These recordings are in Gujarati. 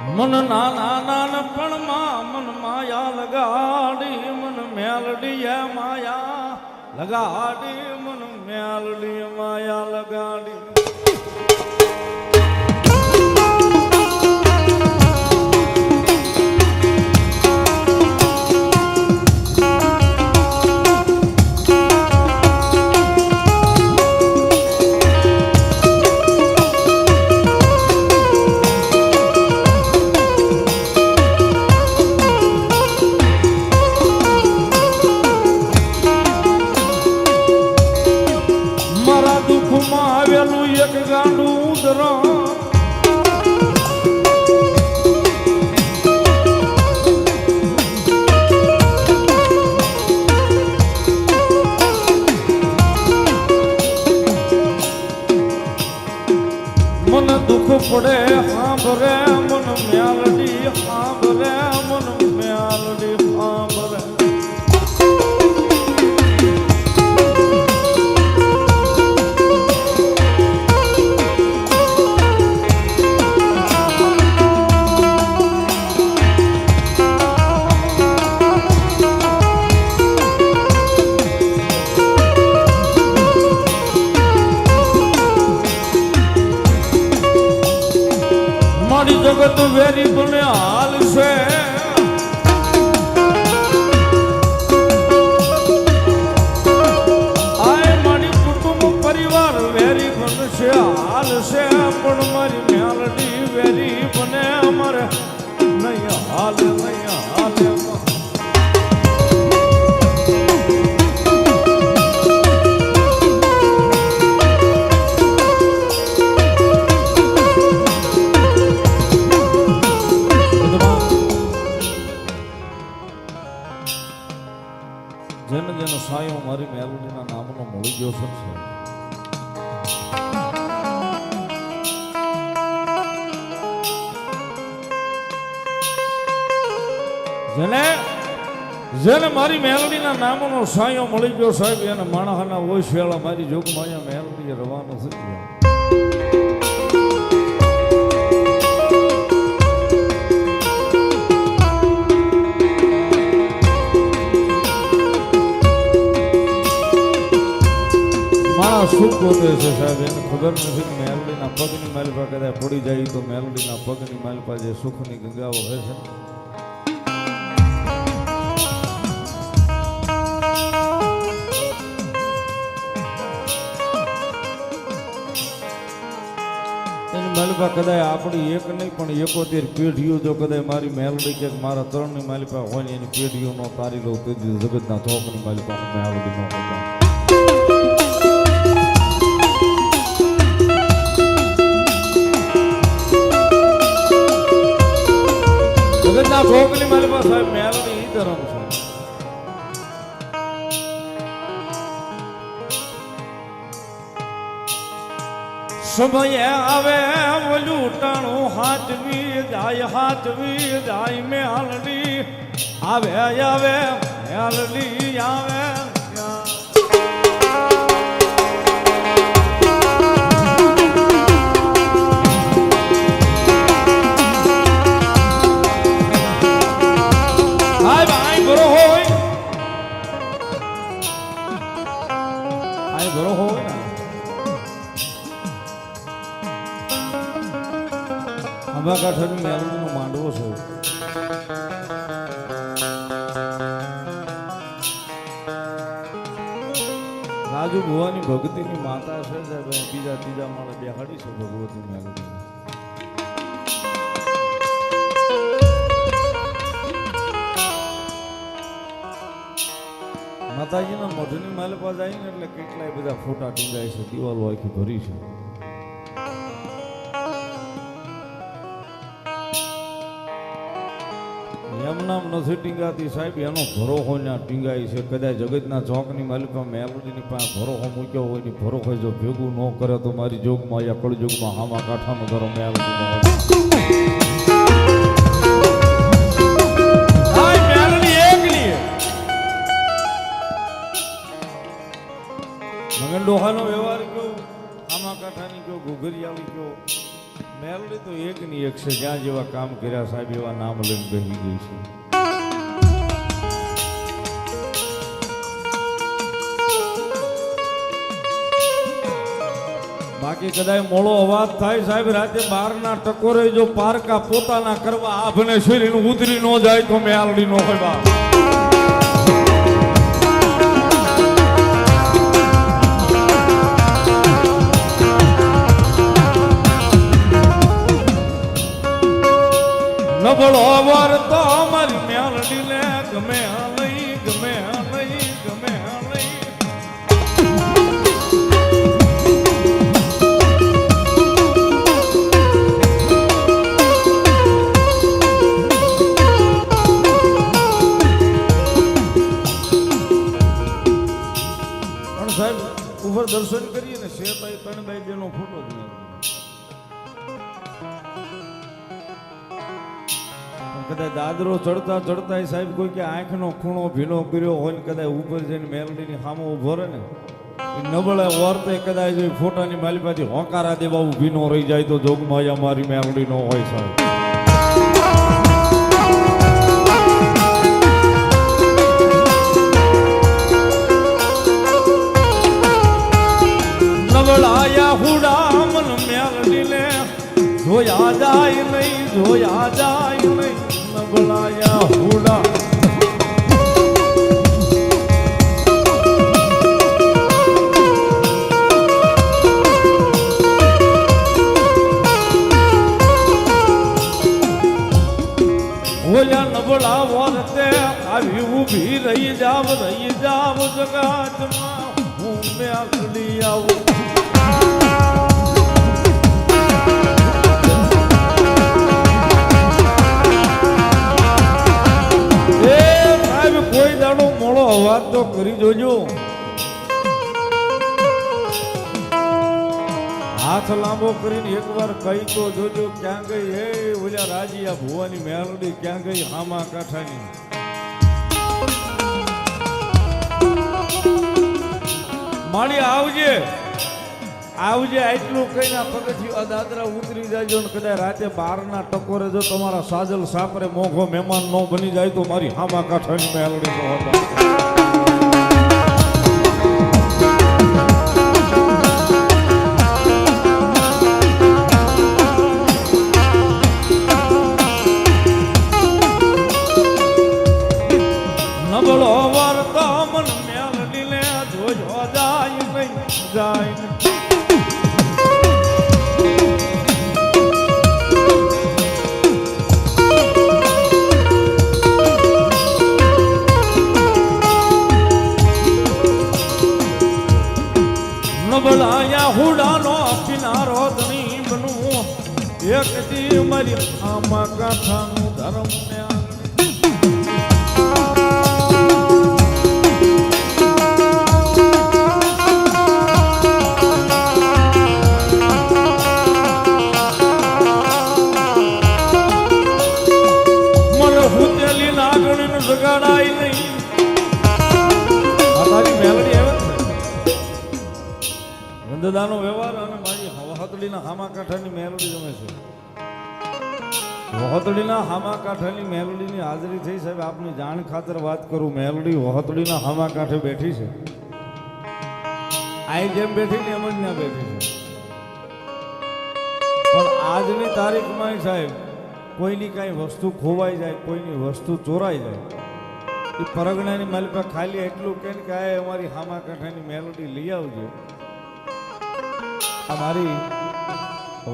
મન નાના નાનપણમાં મન માયા લગાડી મન મેલડી માયા લગાડી મન મેલડી માયા લગાડી આવેલું એક ગાંડું ઉદરણ મન દુઃખ પડે સાંભરે મન મ્યાલડી સાંભરે મન મ્યાલડી સાંભરે જગત વેરી બને હાલ છે આય મારી કુટુંબ પરિવાર વેરી બનશે હાલ છે પણ મારી મેલડી વેરી બને અમારે નહીં હાલ નહીં હાલ જેને જેનો સાયો મારી મેલોડીના નામનો મળી ગયો છે જેને જેને મારી મેલોડીના નામનો સાયો મળી ગયો સાહેબ એને માણસના ઓય શેળા મારી જોગમાં અહીંયા મેલોડીએ રવાનો થઈ ગયો સુખ ગોતે છે સાહેબ એને ખબર નથી કે મેલડીના પગની માલિપા કદાચ પડી જાય તો મેલડીના પગની માલિપા જે સુખની ગંગાઓ હોય છે એની માલિપા કદાચ આપણી એક નહીં પણ 71 પેઢીઓ જો કદાચ મારી મેલડી કે મારા ત્રણની માલિપા હોય ને એની પેઢીઓ નો તારી લો તે જગતના ચોકની માલિપા મેલડી નો હોય જગતના ચોકની માલિપા સાહેબ મેલડી ઈ ધર્મ છે સમય આવે ઓલું ટાણું હાથવી જાય મેલડી આવે આવે મેલડી આવે અંબાકાંઠાની મેલડીનો માંડવો છે રાજુ ભુવાની ભક્તિની માતા છે બીજા ત્રીજા માળે બેહાડી છે ભગવતી મેલડી માતાજીના મઢની માલિપા જાય ને એટલે કેટલાય બધા ફોટા ટીંગાય છે દિવાલો આખી ભરી છે એમ નામ નથી ટીંગાતી સાહેબ એનો ભરોહો ત્યાં ટીંગાય છે કદાચ જગતના ચોકની માલિકા મેલડીની પાસે ભરોહો મૂક્યો હોય ને ભરોહો જો ભેગું ન કરે તો મારી જોગમાં યા કળજોગમાં હામા કાંઠાનો ધરો મેલડીનો મેલડી એકલી મગન ડોહાનો વ્યવહાર કયો આમા કાંઠાની કયો ઘુઘરિયાળી કયો મેલડી તો એકની એક છે, જ્યાં જેવા કામ કર્યા સાહેબ એવા નામ લઈને બેસી ગઈ છે. બાકી કદાચ મોળો અવાજ થાય સાહેબ રાતે 12 ના ટકોરે જો પારકા પોતાના કરવા આભને શરીરનું ઉતરી ન જાય તો મેલડી નો હોય બા. નબળો વર તો અમારી મેલડી ને ગમે નહીં, ગમે નહીં, ગમે નહીં. સાહેબ ઉપર દર્શન કરીએ ને શેતાઈ 3 બાઈ 2 નો ફોટો જ નહીં. કદાચ દાદરો ચડતા ચડતા સાહેબ કોઈ કે આંખનો ખૂણો ભીનો કર્યો હોય ને કદાચ ઉપર જઈને મેલડીની સામે ઉભો રહે ને એ નબળે વર્તે કદાચ ફોટાની માલિપાથી હોકારા દેવા ઊભી નો રહી જાય તો જોગમાં અમારી મેલડી નો હોય સાહેબ. નબળાયા હુડા મન મેલડી ને જોયા જાય નહીં, જોયા જાય નહીં. નબળાયા હુડા ઓલા નબળા વર્તે આવી ઊભી રહી જાવ જગાતમાં હું મેલડી આવું. કોઈ દાડો મોળો અવાજ તો કરી જોજો. હાથ લાંબો કરીને એકવાર કહી તો જોજો ક્યાં ગઈ હે ઓલા રાજીયા ભુવાની મેલડી, ક્યાં ગઈ હામા કાંઠાની. માળી આવજે આવજે આટલું કહીને પગથિયું દાદરા ઉતરી જાજો ને કદાચ રાતે 12 ના ટકોરે જો તમારા સાજલ સાપરે મોઘો મહેમાન નો બની જાય તો મારી હામા કાંઠાની મેલડી નો હતા. નબળો વર્તો મન મેલડી ને જોજો જાય નહીં, જાય નહીં. નબળાયા હુડાનો કિનારો ધણી બનવું એક દી મારી આમાં કાંઠાનું ધર્મ ને મને હુતેલી નાગણીને જગાડાય નહીં. મારી મેલડી આવે વંદદાનો વ્યવહાર અને મારી વહોતડીના હામા કાંઠાની મેલડી ગમે છે. વહોતડીના હામા કાંઠાની મેલડીની હાજરી થઈ સાહેબ. આપની જાણ ખાતર વાત કરું, મેલડી વહોતડીના હામા કાંઠે બેઠી છે. આઈ જેમ બેઠી ને એમ જ ના બેઠી છે. પણ આજની તારીખમાં સાહેબ કોઈની કાંઈ વસ્તુ ખોવાઈ જાય, કોઈની વસ્તુ ચોરાઈ જાય, એ પરગણાની માલિકા ખાલી એટલું કે આ અમારી હામા કાંઠાની મેલડી લઈ આવજો. આ મારી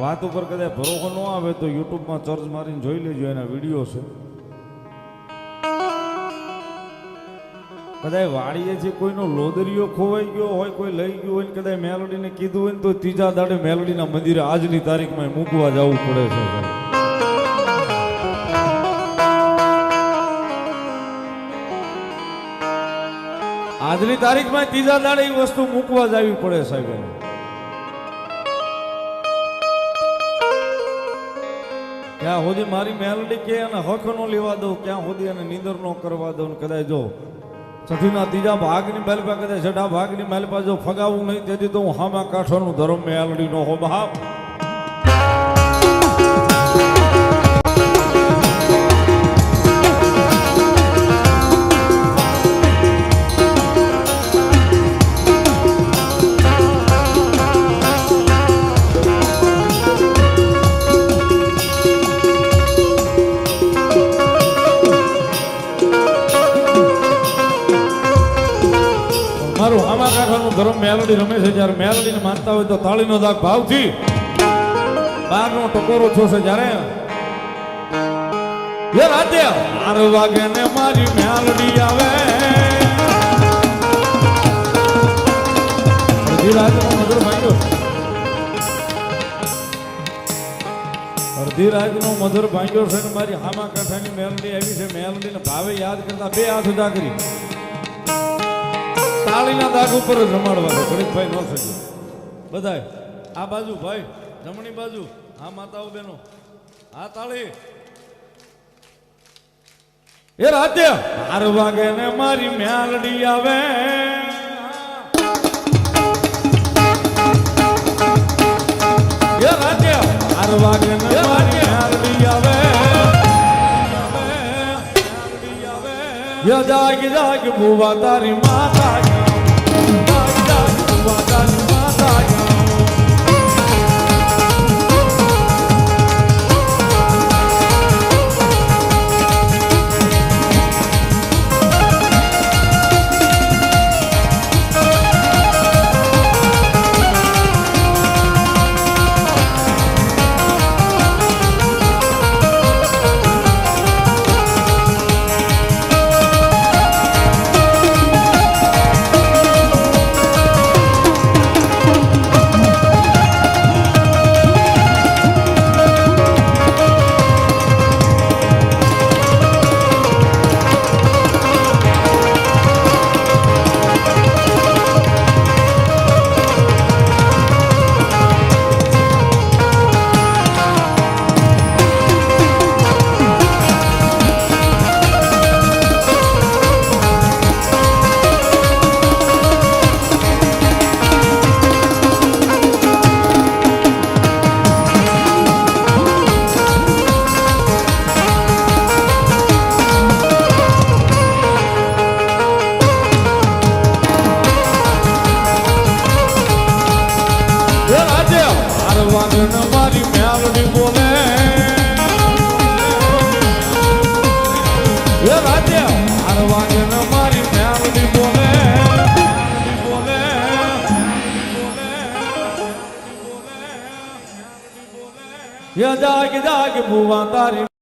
વાત ઉપર કદાચ ભરોસો ન આવે તો યુટ્યુબમાં સર્ચ મારીને જોઈ લેજો, એના વિડીયો છે. કદાચ વાડીએથી કોઈનો લોદરીઓ ખોવાઈ ગયો હોય, કોઈ લઈ ગયો હોય, કદાચ મેલડીને કીધું હોય ને તો ત્રીજા દાડે મેલડીના મંદિરે આજની તારીખમાં મૂકવા જવું પડે છે. આજની તારીખમાં ત્રીજા દાડે એ વસ્તુ મૂકવા જવી પડે સાહેબ. ક્યાં સુધી મારી મેલડી કે એને હક નો લેવા દઉં, ક્યાં સુધી એને નીંદર નો કરવા દઉં. કદાચ જો છઠ્ઠીના ત્રીજા ભાગની માલપા, કદાચ છઠ્ઠા ભાગની માલપા જો ફગાવું નહીં તેથી તો હું હામા કાંઠાનું ધર્મ મેલડી નો હો બાપ. ધર્મ મેલડી રમે છે જ્યારે મેલડીને માનતા હોય તો તાળીનો દાગ ભાવથી બારનો ટકોરો થશે જ્યારે એ રાતે 12 વાગે ને મારી મેલડી આવે અડધી રાતનો મધુર ભાંગ્યો અડધી રાતનો મધુર ભાંગ્યો છે ને મારી હામા કાંઠાની મેલડી આવી છે મેલડીને ભાવે યાદ કરતા બે હાથ ઉદા કરી તાળીના દાગ ઉપર જ રમાડવા છે ગણેશભાઈ નો સજ્જો બધાય આ બાજુ ભાઈ જમણી બાજુ હા માતાઓ બેનો હા તાળી એ રાતે 12 વાગે ને મારી મેલડી આવે એ રાતે 12 વાગે ને મારી મેલડી આવે ય જાગ જાગ ભુવા તારી માતા જાગ જાગ ભુવા તારી માતા મારી મેલડી બોલે એ રાતે 12 વાગે ને મારી મેલડી બોલે બોલે એ જાગ જાગ ભુવા તારી